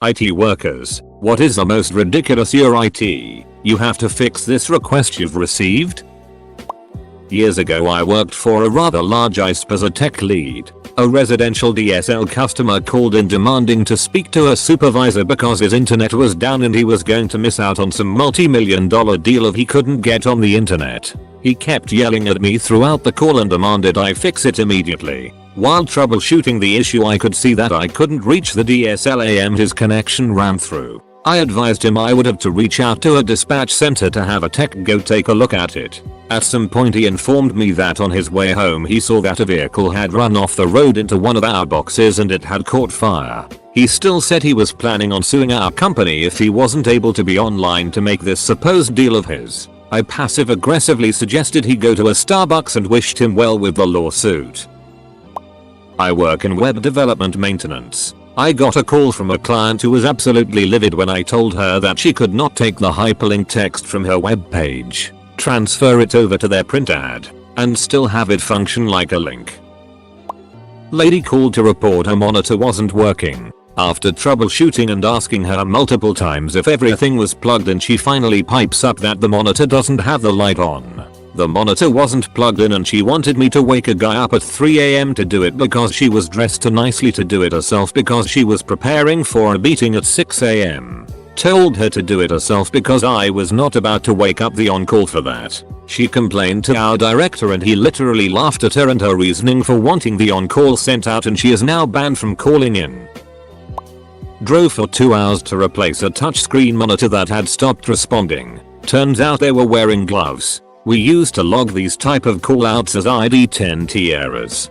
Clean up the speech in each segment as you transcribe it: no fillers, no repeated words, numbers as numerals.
IT workers, what is the most ridiculous your IT? You have to fix this request you've received? Years ago I worked for a rather large ISP as a tech lead. A residential DSL customer called in demanding to speak to a supervisor because his internet was down and he was going to miss out on some multi-million-dollar deal if he couldn't get on the internet. He kept yelling at me throughout the call and demanded I fix it immediately. While troubleshooting the issue I could see that I couldn't reach the DSL and his connection ran through. I advised him I would have to reach out to a dispatch center to have a tech go take a look at it. At some point he informed me that on his way home he saw that a vehicle had run off the road into one of our boxes and it had caught fire. He still said he was planning on suing our company if he wasn't able to be online to make this supposed deal of his. I passive-aggressively suggested he go to a Starbucks and wished him well with the lawsuit. I work in web development maintenance. I got a call from a client who was absolutely livid when I told her that she could not take the hyperlink text from her web page, transfer it over to their print ad, and still have it function like a link. Lady called to report her monitor wasn't working. After troubleshooting and asking her multiple times if everything was plugged in, she finally pipes up that the monitor doesn't have the light on. The monitor wasn't plugged in and she wanted me to wake a guy up at 3 AM to do it because she was dressed too nicely to do it herself because she was preparing for a meeting at 6 AM. Told her to do it herself because I was not about to wake up the on-call for that. She complained to our director and he literally laughed at her and her reasoning for wanting the on-call sent out, and she is now banned from calling in. Drove for 2 hours to replace a touchscreen monitor that had stopped responding. Turns out they were wearing gloves. We used to log these type of callouts as ID10T errors.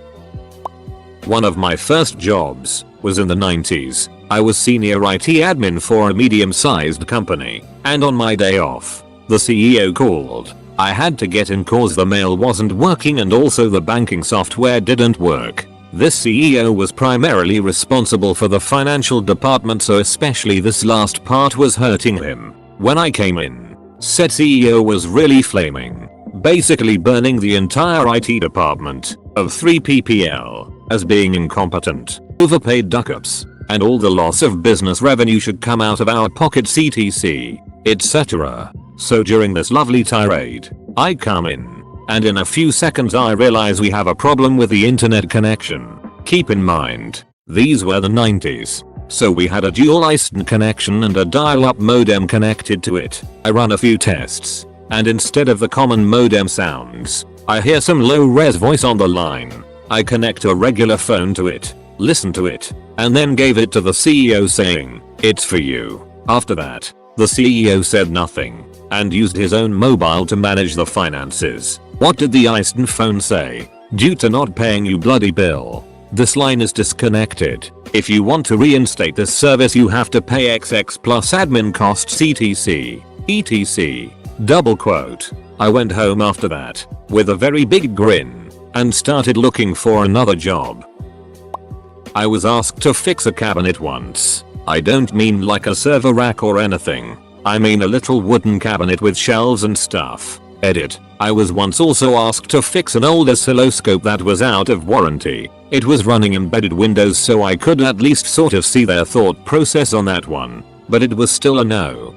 One of my first jobs was in the 90s. I was senior IT admin for a medium-sized company, and on my day off, the CEO called. I had to get in cause the mail wasn't working and also the banking software didn't work. This CEO was primarily responsible for the financial department, so especially this last part was hurting him. When I came in, said CEO was really flaming, basically burning the entire IT department of 3 PPL as being incompetent, overpaid duck-ups, and all the loss of business revenue should come out of our pockets etc, etc. So during this lovely tirade, I come in, and in a few seconds I realize we have a problem with the internet connection. Keep in mind, these were the 90s. So we had a dual ISDN connection and a dial-up modem connected to it. I run a few tests, and instead of the common modem sounds, I hear some low-res voice on the line. I connect a regular phone to it, listen to it, and then gave it to the CEO saying, "It's for you." After that, the CEO said nothing, and used his own mobile to manage the finances. What did the ISDN phone say? "Due to not paying you bloody bill, this line is disconnected. If you want to reinstate this service you have to pay XX plus admin costs etc, etc. Double quote. I went home after that with a very big grin and started looking for another job. I was asked to fix a cabinet once. I don't mean like a server rack or anything. I mean a little wooden cabinet with shelves and stuff. Edit. I was once also asked to fix an old oscilloscope that was out of warranty. It was running embedded Windows, so I could at least sort of see their thought process on that one. But it was still a no.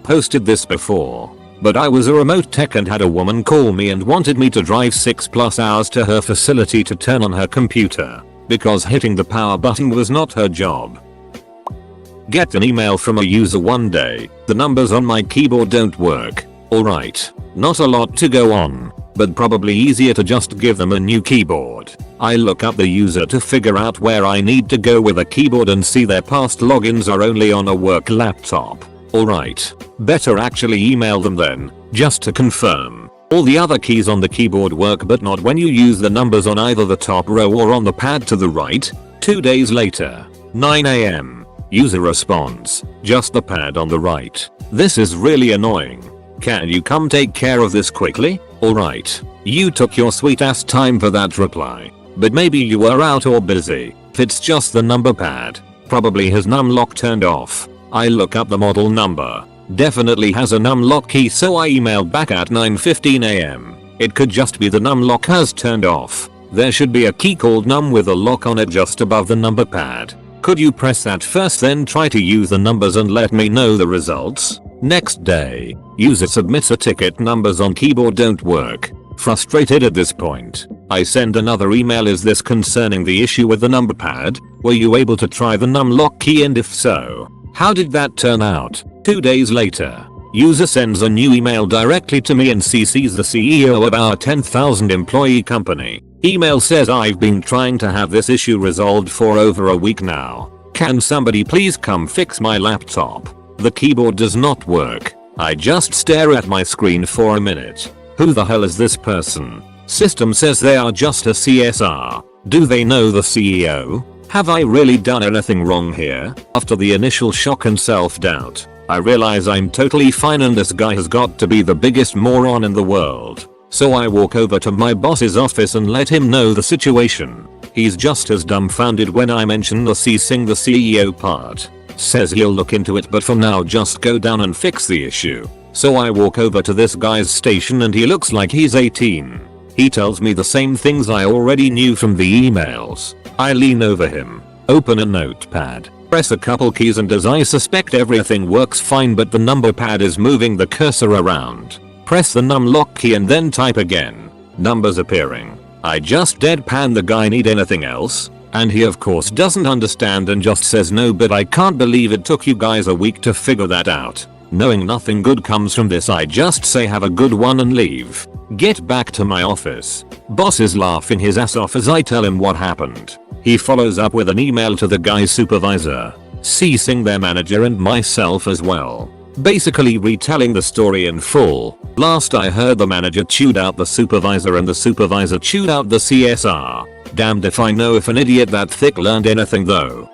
Posted this before, but I was a remote tech and had a woman call me and wanted me to drive 6+ hours to her facility to turn on her computer, because hitting the power button was not her job. Get an email from a user one day. The numbers on my keyboard don't work. Alright, not a lot to go on, but probably easier to just give them a new keyboard. I look up the user to figure out where I need to go with a keyboard and see their past logins are only on a work laptop. Alright, better actually email them then, just to confirm. All the other keys on the keyboard work but not when you use the numbers on either the top row or on the pad to the right. 2 days later, 9 AM. User response, just the pad on the right. This is really annoying. Can you come take care of this quickly? Alright, you took your sweet ass time for that reply. But maybe you were out or busy. If it's just the number pad, probably has num lock turned off. I look up the model number. Definitely has a num lock key, so I emailed back at 9:15 AM. It could just be the num lock has turned off. There should be a key called num with a lock on it just above the number pad. Could you press that first then try to use the numbers and let me know the results? Next day, user submits a ticket, numbers on keyboard don't work. Frustrated at this point, I send another email, is this concerning the issue with the number pad? Were you able to try the num lock key, and if so, how did that turn out? 2 days later, user sends a new email directly to me and CCs the CEO of our 10,000 employee company. Email says, I've been trying to have this issue resolved for over a week now. Can somebody please come fix my laptop? The keyboard does not work. I just stare at my screen for a minute. Who the hell is this person? System says they are just a CSR. Do they know the CEO? Have I really done anything wrong here? After the initial shock and self-doubt, I realize I'm totally fine and this guy has got to be the biggest moron in the world. So I walk over to my boss's office and let him know the situation. He's just as dumbfounded when I mention the CCing the CEO part. Says he'll look into it, but for now just go down and fix the issue. So I walk over to this guy's station and he looks like he's 18. He tells me the same things I already knew from the emails. I lean over him, open a notepad, press a couple keys, and as I suspect everything works fine but the number pad is moving the cursor around. Press the num lock key and then type again. Numbers appearing. I just deadpan the guy, need anything else? And he of course doesn't understand and just says no, but I can't believe it took you guys a week to figure that out. Knowing nothing good comes from this, I just say have a good one and leave. Get back to my office. Boss is laughing his ass off as I tell him what happened. He follows up with an email to the guy's supervisor, CCing their manager and myself as well. Basically retelling the story in full. Last I heard, the manager chewed out the supervisor and the supervisor chewed out the CSR. Damned if I know if an idiot that thick learned anything though.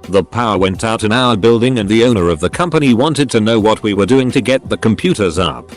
The power went out in our building and the owner of the company wanted to know what we were doing to get the computers up.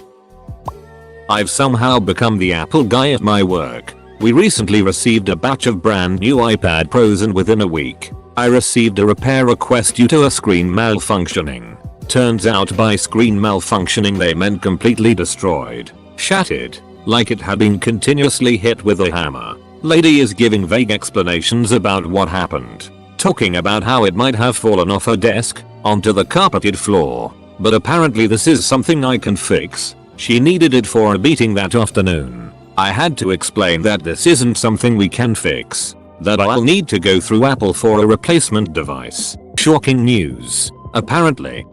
I've somehow become the Apple guy at my work. We recently received a batch of brand new iPad Pros and within a week, I received a repair request due to a screen malfunctioning. Turns out by screen malfunctioning they meant completely destroyed, shattered, like it had been continuously hit with a hammer. Lady is giving vague explanations about what happened. Talking about how it might have fallen off her desk onto the carpeted floor, but apparently this is something I can fix. She needed it for a meeting that afternoon. I had to explain that this isn't something we can fix, that I'll need to go through Apple for a replacement device. Shocking news. Apparently,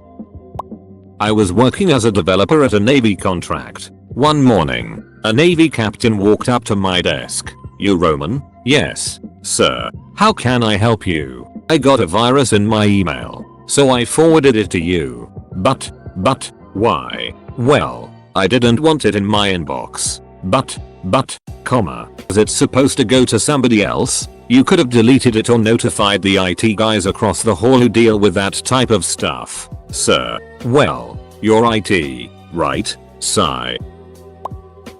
I was working as a developer at a Navy contract. One morning, a Navy captain walked up to my desk. You Roman? Yes, sir. How can I help you? I got a virus in my email, so I forwarded it to you. But, why? Well, I didn't want it in my inbox. But, is it supposed to go to somebody else? You could have deleted it or notified the IT guys across the hall who deal with that type of stuff. Sir, well, you're IT, right? Sigh.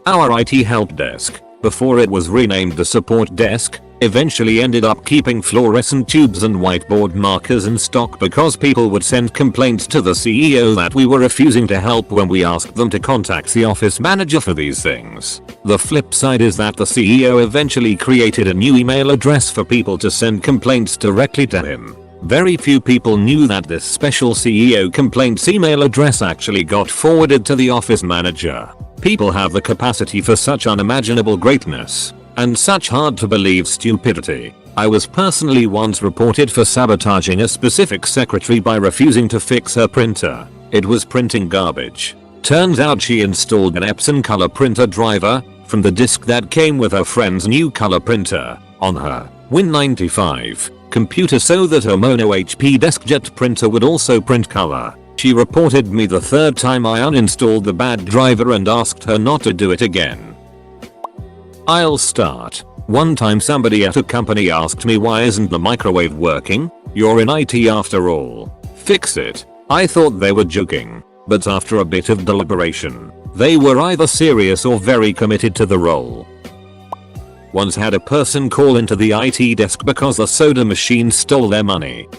Our IT help desk, before it was renamed the support desk, eventually ended up keeping fluorescent tubes and whiteboard markers in stock because people would send complaints to the CEO that we were refusing to help when we asked them to contact the office manager for these things. The flip side is that the CEO eventually created a new email address for people to send complaints directly to him. Very few people knew that this special CEO complaints email address actually got forwarded to the office manager. People have the capacity for such unimaginable greatness and such hard to believe stupidity. I was personally once reported for sabotaging a specific secretary by refusing to fix her printer. It was printing garbage. Turns out she installed an Epson color printer driver from the disk that came with her friend's new color printer on her Win95 computer so that her Mono HP DeskJet printer would also print color. She reported me the third time I uninstalled the bad driver and asked her not to do it again. I'll start. One time somebody at a company asked me, why isn't the microwave working? You're in IT after all. Fix it. I thought they were joking, but after a bit of deliberation, they were either serious or very committed to the role. Once had a person call into the IT desk because the soda machine stole their money.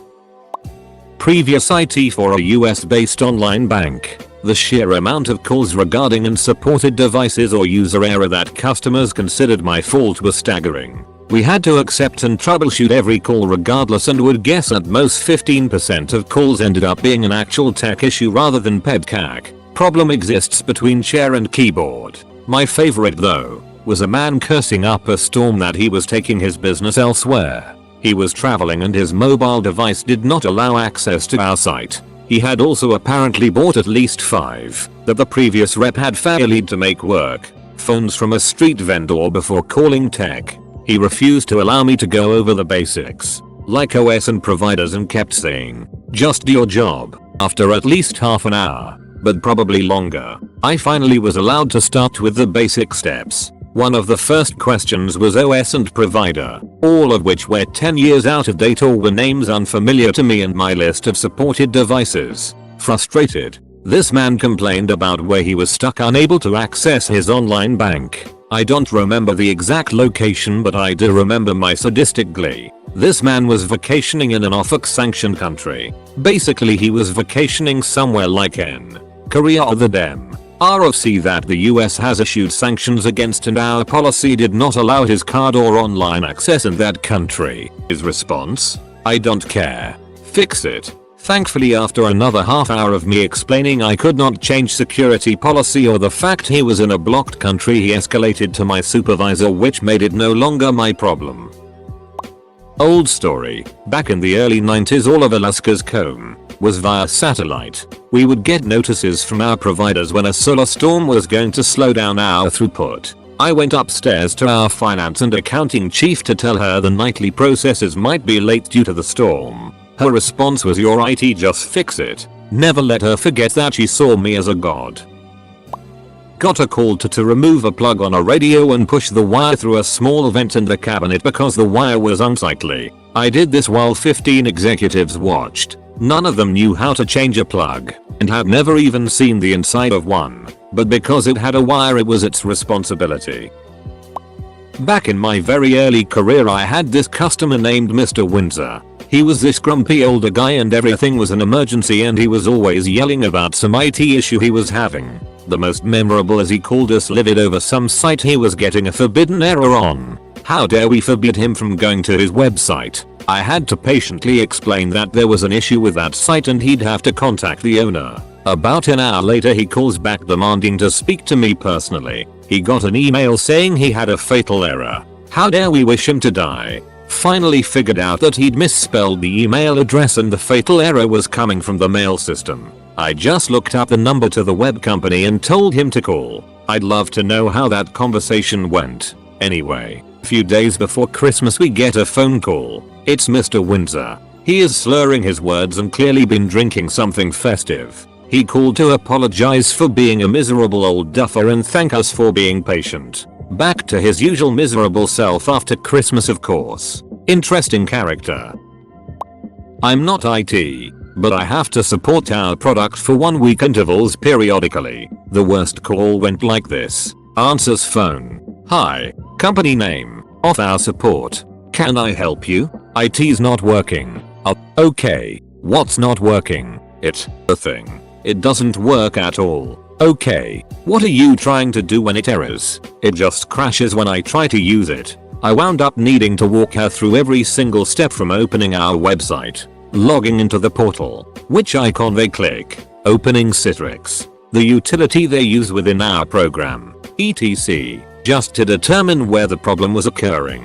Previous IT for a US-based online bank. The sheer amount of calls regarding unsupported devices or user error that customers considered my fault was staggering. We had to accept and troubleshoot every call regardless and would guess at most 15% of calls ended up being an actual tech issue rather than PEDCAC. Problem exists between chair and keyboard. My favorite though was a man cursing up a storm that he was taking his business elsewhere. He was traveling and his mobile device did not allow access to our site. He had also apparently bought at least 5 that the previous rep had failed to make work phones from a street vendor before calling tech. He refused to allow me to go over the basics, like OS and providers, and kept saying, "Just do your job." After at least half an hour, but probably longer, I finally was allowed to start with the basic steps. One of the first questions was OS and provider, all of which were 10 years out of date or were names unfamiliar to me and my list of supported devices. Frustrated, this man complained about where he was stuck unable to access his online bank. I don't remember the exact location, but I do remember my sadistic glee. This man was vacationing in an OFAC sanctioned country. Basically he was vacationing somewhere like in Korea or the Dem. ROC that the US has issued sanctions against, and our policy did not allow his card or online access in that country. His response? "I don't care. Fix it." Thankfully, after another half hour of me explaining I could not change security policy or the fact he was in a blocked country, he escalated to my supervisor, which made it no longer my problem. Old story. Back in the early 90s, all of Alaska's comms was via satellite. We would get notices from our providers when a solar storm was going to slow down our throughput. I went upstairs to our finance and accounting chief to tell her the nightly processes might be late due to the storm. Her response was, "Your IT, just fix it." Never let her forget that she saw me as a god. Got a call to remove a plug on a radio and push the wire through a small vent in the cabinet because the wire was unsightly. I did this while 15 executives watched. None of them knew how to change a plug and had never even seen the inside of one. But because it had a wire, it was its responsibility. Back in my very early career, I had this customer named Mr. Windsor. He was this grumpy older guy and everything was an emergency, and he was always yelling about some IT issue he was having. The most memorable is he called us livid over some site he was getting a forbidden error on. How dare we forbid him from going to his website? I had to patiently explain that there was an issue with that site and he'd have to contact the owner. About an hour later he calls back demanding to speak to me personally. He got an email saying he had a fatal error. How dare we wish him to die? Finally figured out that he'd misspelled the email address and the fatal error was coming from the mail system. I just looked up the number to the web company and told him to call. I'd love to know how that conversation went. Anyway, a few days before Christmas we get a phone call. It's Mr. Windsor. He is slurring his words and clearly been drinking something festive. He called to apologize for being a miserable old duffer and thank us for being patient. Back to his usual miserable self after Christmas, of course. Interesting character. I'm not IT, but I have to support our product for 1 week intervals periodically. The worst call went like this. Answers phone. "Hi. Company name. Off our support. Can I help you? IT's not working." Okay. What's not working? It's a thing. It doesn't work at all. Okay. What are you trying to do when it errors? It just crashes when I try to use it. I wound up needing to walk her through every single step from opening our website, logging into the portal, which icon they click, opening Citrix, the utility they use within our program, etc., just to determine where the problem was occurring.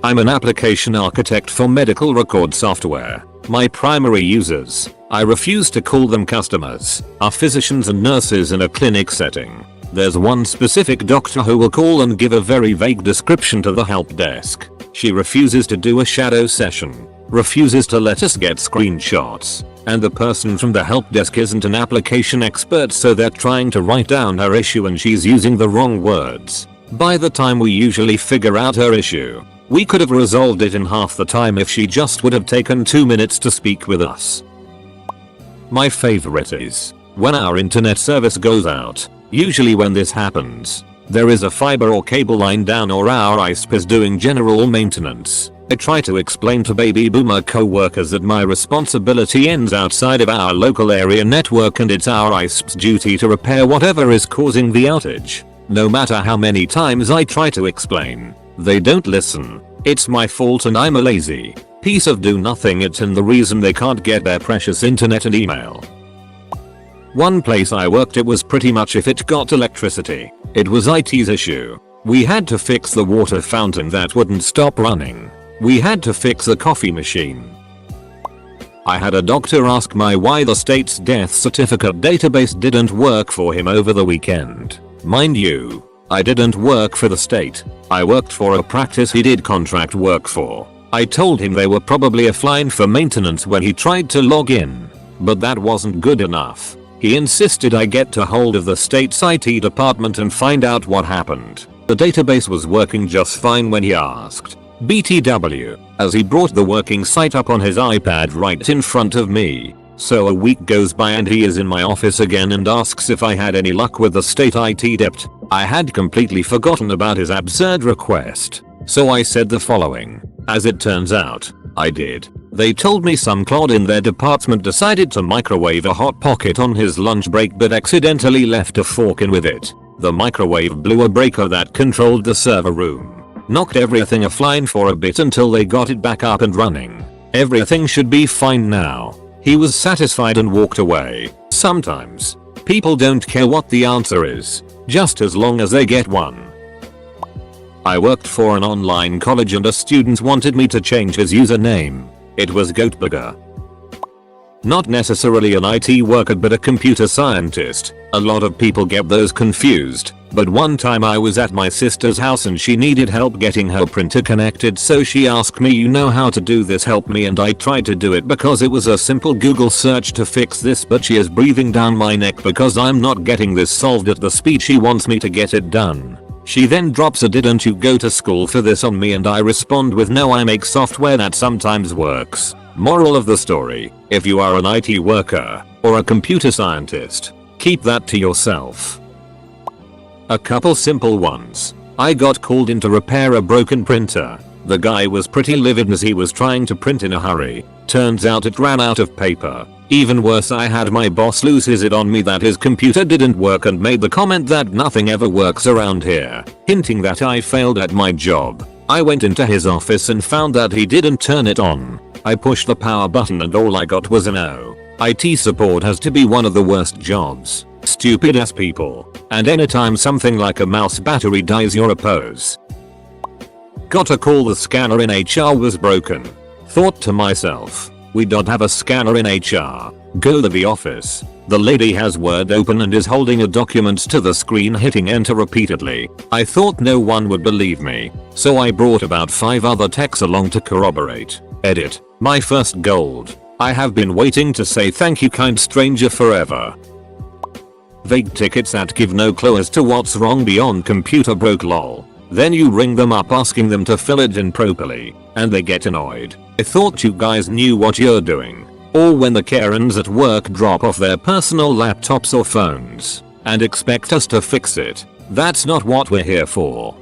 I'm an application architect for medical record software. My primary users, I refuse to call them customers, are physicians and nurses in a clinic setting. There's one specific doctor who will call and give a very vague description to the help desk. She refuses to do a shadow session, refuses to let us get screenshots, and the person from the help desk isn't an application expert, so they're trying to write down her issue and she's using the wrong words. By the time we usually figure out her issue, we could have resolved it in half the time if she just would have taken 2 minutes to speak with us. My favorite is when our internet service goes out. Usually when this happens, there is a fiber or cable line down or our ISP is doing general maintenance. I try to explain to baby boomer co-workers that my responsibility ends outside of our local area network and it's our ISP's duty to repair whatever is causing the outage. No matter how many times I try to explain, They don't listen. It's my fault and I'm a lazy piece of do nothing. It's in the reason they can't get their precious internet and email. One place I worked, it was pretty much if it got electricity, it was IT's issue. We had to fix the water fountain that wouldn't stop running. We had to fix the coffee machine. I had a doctor ask me why the state's death certificate database didn't work for him over the weekend. Mind you, I didn't work for the state. I worked for a practice he did contract work for. I told him they were probably offline for maintenance when he tried to log in. But that wasn't good enough. He insisted I get to hold of the state's IT department and find out what happened. The database was working just fine when he asked BTW, as he brought the working site up on his iPad right in front of me. So a week goes by and he is in my office again and asks if I had any luck with the state IT dept. I had completely forgotten about his absurd request. So I said the following. As it turns out, I did. They told me some clod in their department decided to microwave a hot pocket on his lunch break but accidentally left a fork in with it. The microwave blew a breaker that controlled the server room. Knocked everything offline for a bit until they got it back up and running. Everything should be fine now. He was satisfied and walked away. Sometimes, people don't care what the answer is, just as long as they get one. I worked for an online college and a student wanted me to change his username. It was Goatburger. Not necessarily an IT worker but a computer scientist. A lot of people get those confused. But one time I was at my sister's house and she needed help getting her printer connected, so she asked me, you know how to do this, help me, and I tried to do it because it was a simple Google search to fix this, but she is breathing down my neck because I'm not getting this solved at the speed she wants me to get it done. She then drops a "didn't you go to school for this" on me and I respond with, no, I make software that sometimes works. Moral of the story, if you are an IT worker or a computer scientist, keep that to yourself. A couple simple ones. I got called in to repair a broken printer. The guy was pretty livid as he was trying to print in a hurry. Turns out it ran out of paper. Even worse, I had my boss lose his it on me that his computer didn't work and made the comment that nothing ever works around here, hinting that I failed at my job. I went into his office and found that he didn't turn it on. I pushed the power button and all I got was an O. IT support has to be one of the worst jobs. Stupid ass people. And anytime something like a mouse battery dies, you're a pose. Got a call the scanner in HR was broken. Thought to myself, we don't have a scanner in HR. Go to the office. The lady has Word open and is holding a document to the screen, hitting enter repeatedly. I thought no one would believe me, so I brought about 5 other techs along to corroborate. Edit. My first gold. I have been waiting to say thank you, kind stranger, forever. Vague tickets that give no clue as to what's wrong beyond computer broke lol. Then you ring them up asking them to fill it in properly, and they get annoyed. I thought you guys knew what you're doing. Or when the Karens at work drop off their personal laptops or phones and expect us to fix it. That's not what we're here for.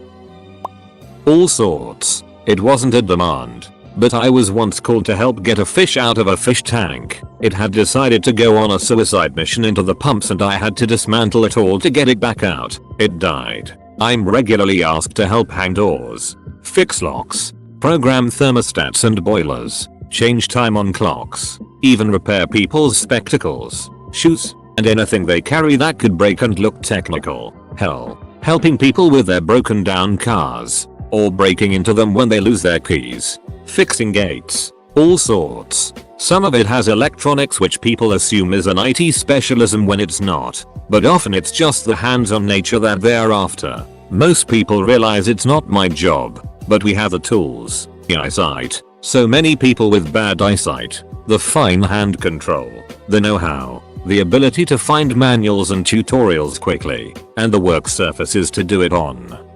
All sorts. It wasn't a demand, but I was once called to help get a fish out of a fish tank. It had decided to go on a suicide mission into the pumps and I had to dismantle it all to get it back out. It died. I'm regularly asked to help hang doors, fix locks, program thermostats and boilers, change time on clocks, even repair people's spectacles, shoes, and anything they carry that could break and look technical. Hell, helping people with their broken down cars, or breaking into them when they lose their keys, fixing gates, all sorts. Some of it has electronics which people assume is an IT specialism when it's not, but often it's just the hands-on nature that they're after. Most people realize it's not my job, but we have the tools, the eyesight, so many people with bad eyesight, the fine hand control, the know-how, the ability to find manuals and tutorials quickly, and the work surfaces to do it on.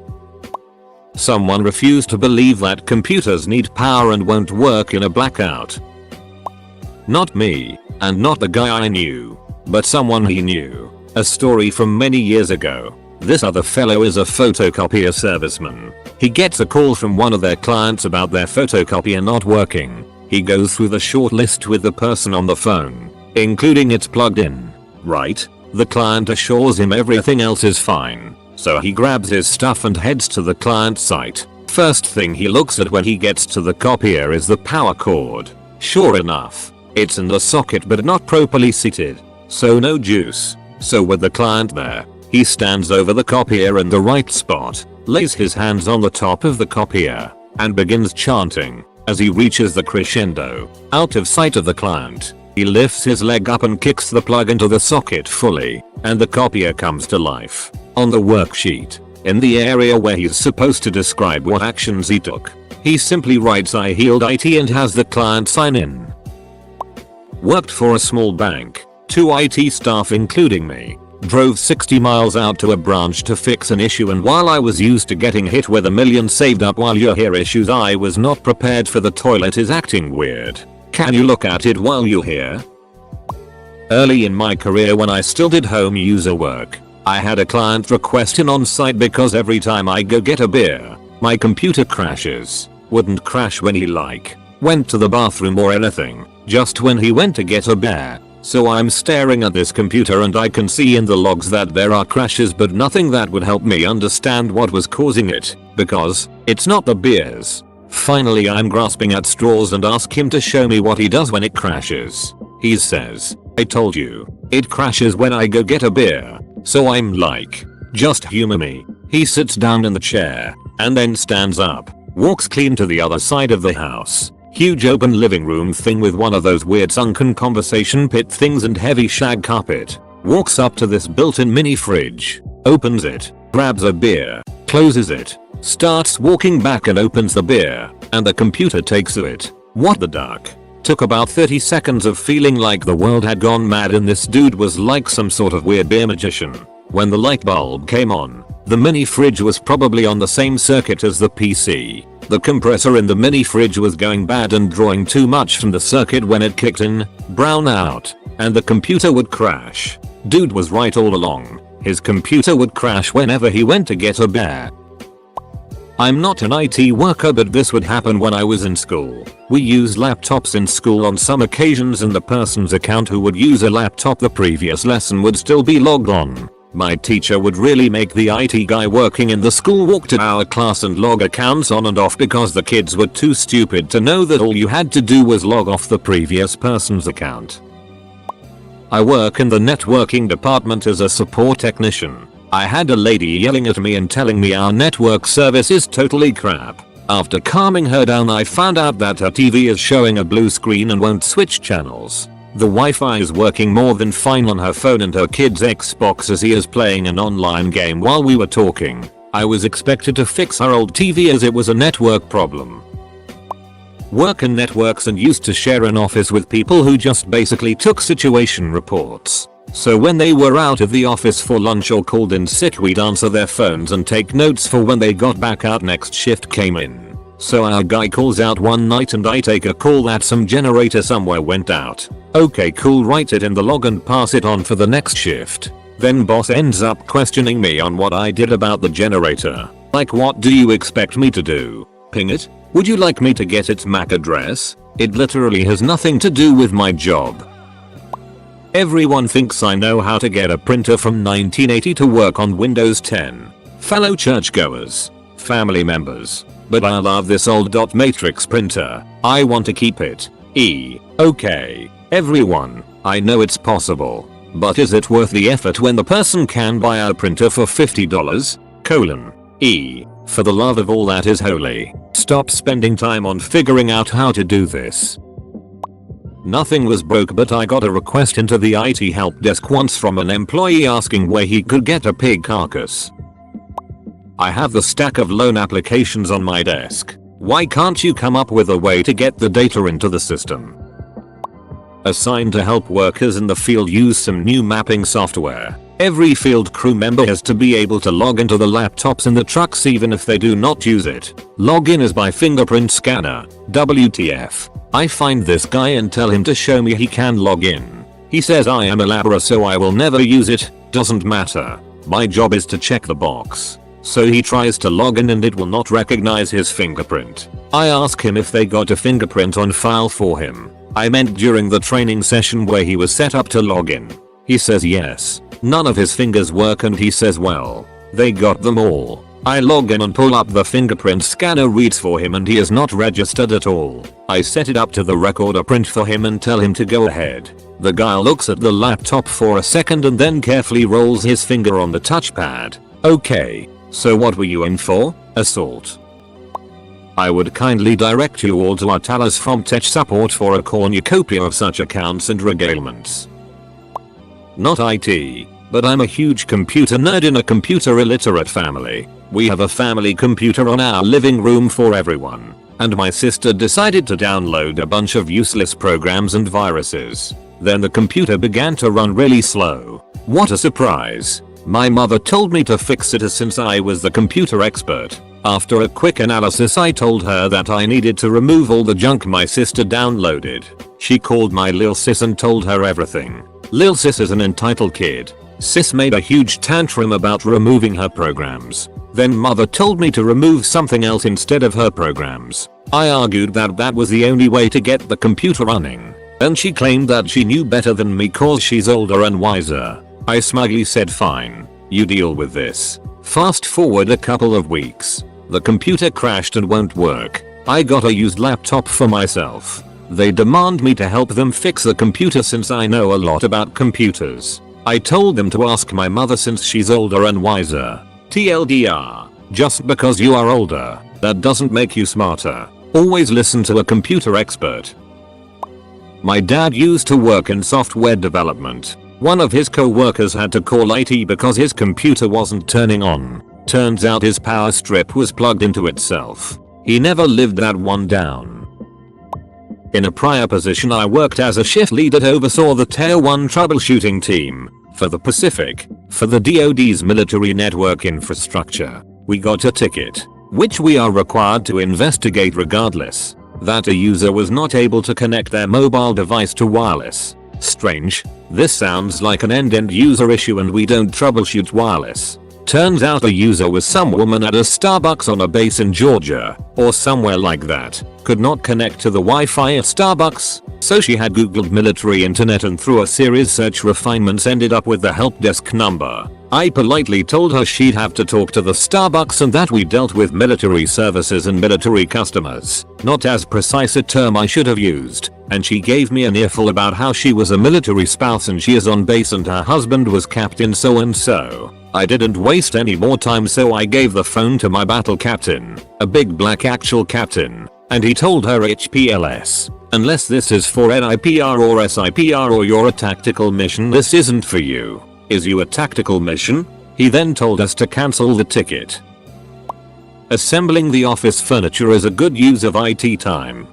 Someone refused to believe that computers need power and won't work in a blackout. Not me, and not the guy I knew, but someone he knew. A story from many years ago. This other fellow is a photocopier serviceman. He gets a call from one of their clients about their photocopier not working. He goes through the short list with the person on the phone, including it's plugged in. Right? The client assures him everything else is fine. So he grabs his stuff and heads to the client site. First thing he looks at when he gets to the copier is the power cord. Sure enough, it's in the socket but not properly seated, so no juice. So with the client there, he stands over the copier in the right spot, lays his hands on the top of the copier, and begins chanting. As he reaches the crescendo, out of sight of the client, he lifts his leg up and kicks the plug into the socket fully, and the copier comes to life. On the worksheet, in the area where he's supposed to describe what actions he took, he simply writes "I healed IT" and has the client sign in. Worked for a small bank. 2 IT staff including me drove 60 miles out to a branch to fix an issue, and while I was used to getting hit with $1 million saved up while you're here issues, I was not prepared for the toilet is acting weird. Can you look at it while you're here? Early in my career when I still did home user work, I had a client request in on site because every time I go get a beer, my computer crashes. Wouldn't crash when he went to the bathroom or anything, just when he went to get a beer. So I'm staring at this computer and I can see in the logs that there are crashes, but nothing that would help me understand what was causing it, because it's not the beers. Finally I'm grasping at straws and ask him to show me what he does when it crashes. He says, "I told you, it crashes when I go get a beer." So I'm like, "Just humor me." He sits down in the chair, and then stands up, walks clean to the other side of the house. Huge open living room thing with one of those weird sunken conversation pit things and heavy shag carpet. Walks up to this built-in mini fridge, opens it, grabs a beer, closes it, starts walking back and opens the beer, and the computer takes it. What the duck? Took about 30 seconds of feeling like the world had gone mad and this dude was like some sort of weird beer magician. When the light bulb came on, the mini fridge was probably on the same circuit as the PC. The compressor in the mini fridge was going bad and drawing too much from the circuit when it kicked in, brown out, and the computer would crash. Dude was right all along. His computer would crash whenever he went to get a beer. I'm not an IT worker, but this would happen when I was in school. We used laptops in school on some occasions and the person's account who would use a laptop the previous lesson would still be logged on. My teacher would really make the IT guy working in the school walk to our class and log accounts on and off because the kids were too stupid to know that all you had to do was log off the previous person's account. I work in the networking department as a support technician. I had a lady yelling at me and telling me our network service is totally crap. After calming her down, I found out that her TV is showing a blue screen and won't switch channels. The Wi-Fi is working more than fine on her phone and her kid's Xbox as he is playing an online game while we were talking. I was expected to fix her old TV as it was a network problem. Work in networks and used to share an office with people who just basically took situation reports. So when they were out of the office for lunch or called in sick, we'd answer their phones and take notes for when they got back out next shift came in. So our guy calls out one night and I take a call that some generator somewhere went out. Okay cool, write it in the log and pass it on for the next shift. Then boss ends up questioning me on what I did about the generator. Like, what do you expect me to do? Ping it? Would you like me to get its MAC address? It literally has nothing to do with my job. Everyone thinks I know how to get a printer from 1980 to work on Windows 10. Fellow churchgoers, family members, but I love this old dot matrix printer. I want to keep it. Okay, everyone, I know it's possible, but is it worth the effort when the person can buy a printer for $50? For the love of all that is holy, stop spending time on figuring out how to do this. Nothing was broke, but I got a request into the IT help desk once from an employee asking where he could get a pig carcass. I have the stack of loan applications on my desk. Why can't you come up with a way to get the data into the system? Assigned to help workers in the field use some new mapping software. Every field crew member has to be able to log into the laptops in the trucks even if they do not use it. Login is by fingerprint scanner. WTF. I find this guy and tell him to show me he can log in. He says I am a laborer so I will never use it. Doesn't matter. My job is to check the box. So he tries to log in and it will not recognize his fingerprint. I ask him if they got a fingerprint on file for him. I meant during the training session where he was set up to log in. He says yes. None of his fingers work and he says well, they got them all. I log in and pull up the fingerprint scanner reads for him and he is not registered at all. I set it up to the record a print for him and tell him to go ahead. The guy looks at the laptop for a second and then carefully rolls his finger on the touchpad. Okay, so what were you in for? Assault. I would kindly direct you all to our Talos from tech support for a cornucopia of such accounts and regalements. Not IT, but I'm a huge computer nerd in a computer illiterate family. We have a family computer on our living room for everyone, and my sister decided to download a bunch of useless programs and viruses. Then the computer began to run really slow. What a surprise. My mother told me to fix it since I was the computer expert. After a quick analysis I told her that I needed to remove all the junk my sister downloaded. She called my lil sis and told her everything. Lil sis is an entitled kid. Sis made a huge tantrum about removing her programs. Then mother told me to remove something else instead of her programs. I argued that that was the only way to get the computer running. And she claimed that she knew better than me cause she's older and wiser. I smugly said fine, you deal with this. Fast forward a couple of weeks. The computer crashed and won't work. I got a used laptop for myself. They demand me to help them fix the computer since I know a lot about computers. I told them to ask my mother since she's older and wiser. TLDR, just because you are older, that doesn't make you smarter. Always listen to a computer expert. My dad used to work in software development. One of his co-workers had to call IT because his computer wasn't turning on. Turns out his power strip was plugged into itself. He never lived that one down. In a prior position I worked as a shift lead that oversaw the Tier 1 troubleshooting team for the Pacific for the DoD's military network infrastructure. We got a ticket, which we are required to investigate regardless, that a user was not able to connect their mobile device to wireless. Strange. This sounds like an end user issue and we don't troubleshoot wireless. Turns out the user was some woman at a Starbucks on a base in Georgia, or somewhere like that, could not connect to the Wi-Fi at Starbucks, so she had googled military internet and through a series search refinements ended up with the help desk number. I politely told her she'd have to talk to the Starbucks and that we dealt with military services and military customers, not as precise a term I should have used, and she gave me an earful about how she was a military spouse and she is on base and her husband was captain so and so. I didn't waste any more time so I gave the phone to my battle captain, a big black actual captain, and he told her HPLS, unless this is for NIPR or SIPR or you're a tactical mission this isn't for you. Is you a tactical mission? He then told us to cancel the ticket. Assembling the office furniture is a good use of IT time.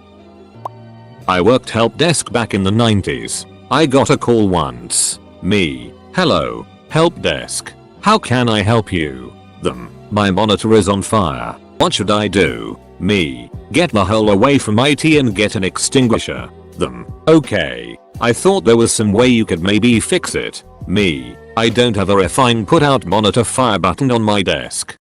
I worked help desk back in the 90s. I got a call once. Me. Hello, help desk. How can I help you? Them. My monitor is on fire. What should I do? Me. Get the hell away from IT and get an extinguisher. Them. Okay. I thought there was some way you could maybe fix it. Me. I don't have a refine put out monitor fire button on my desk.